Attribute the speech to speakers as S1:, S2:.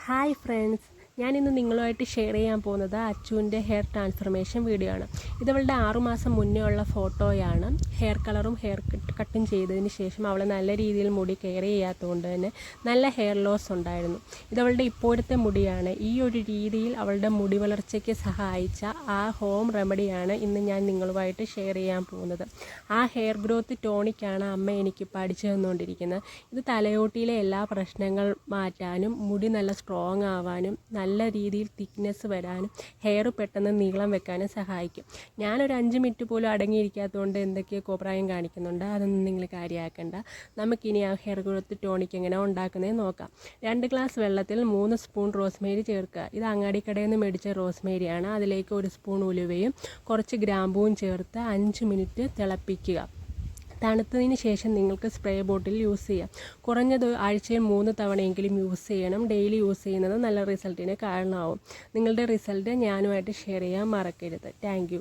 S1: Hi friends, ഞാനിന്ന് നിങ്ങളുമായിട്ട് share ചെയ്യാൻ പോകുന്നത് അച്ചുവിൻ്റെ ഹെയർ ട്രാൻസ്ഫർമേഷൻ വീഡിയോ ആണ്. ഇതവളുടെ 6 മാസം മുന്നേ ഉള്ള ഫോട്ടോയാണ്. ഹെയർ കളറും ഹെയർ കട്ടും ചെയ്തതിന് ശേഷം അവൾ നല്ല രീതിയിൽ മുടി കെയർ ചെയ്യാത്തതുകൊണ്ട് തന്നെ നല്ല ഹെയർ ലോസ് ഉണ്ടായിരുന്നു. ഇതവളുടെ ഇപ്പോഴത്തെ മുടിയാണ്. ഈ ഒരു രീതിയിൽ അവളുടെ മുടി വളർച്ചയ്ക്ക് സഹായിച്ച ആ ഹോം റെമഡിയാണ് ഇന്ന് ഞാൻ നിങ്ങളുമായിട്ട് ഷെയർ ചെയ്യാൻ പോകുന്നത്. ആ ഹെയർ ഗ്രോത്ത് ടോണിക്കാണ് അമ്മ എനിക്ക് പഠിച്ചു തന്നുകൊണ്ടിരിക്കുന്നത്. ഇത് തലയോട്ടിയിലെ എല്ലാ പ്രശ്നങ്ങൾ മാറ്റാനും മുടി നല്ല സ്ട്രോങ് ആവാനും നല്ല രീതിയിൽ തിക്നെസ് വരാനും ഹെയർ പെട്ടെന്ന് നീളം വെക്കാനും സഹായിക്കും. ഞാനൊരു 5 മിനിറ്റ് പോലും അടങ്ങിയിരിക്കാത്തതുകൊണ്ട് എന്തൊക്കെയോ കോപ്രായം കാണിക്കുന്നുണ്ട്. അതൊന്നും നിങ്ങൾ കാര്യമാക്കണ്ട. നമുക്കിനി ആ ഹെയർ ഗ്രോത്ത് ടോണിക് എങ്ങനെ ഉണ്ടാക്കുന്നതെന്ന് നോക്കാം. 2 ഗ്ലാസ് വെള്ളത്തിൽ 3 സ്പൂൺ റോസ്മേരി ചേർക്കുക. ഇത് അങ്ങാടിക്കടയിൽ നിന്ന് മേടിച്ച റോസ്മേരിയാണ്. അതിലേക്ക് 1 സ്പൂൺ ഉലുവയും കുറച്ച് ഗ്രാമ്പൂവും ചേർത്ത് 5 മിനിറ്റ് തിളപ്പിക്കുക. തണുത്തതിന് ശേഷം നിങ്ങൾക്ക് സ്പ്രേ ബോട്ടിൽ യൂസ് ചെയ്യാം. കുറഞ്ഞത് ആഴ്ചയിൽ 3 തവണയെങ്കിലും യൂസ് ചെയ്യണം. ഡെയിലി യൂസ് ചെയ്യുന്നത് നല്ല റിസൾട്ടിന് കാരണമാവും. നിങ്ങളുടെ റിസൾട്ട് ഞാനുമായിട്ട് ഷെയർ ചെയ്യാൻ മറക്കരുത്. താങ്ക്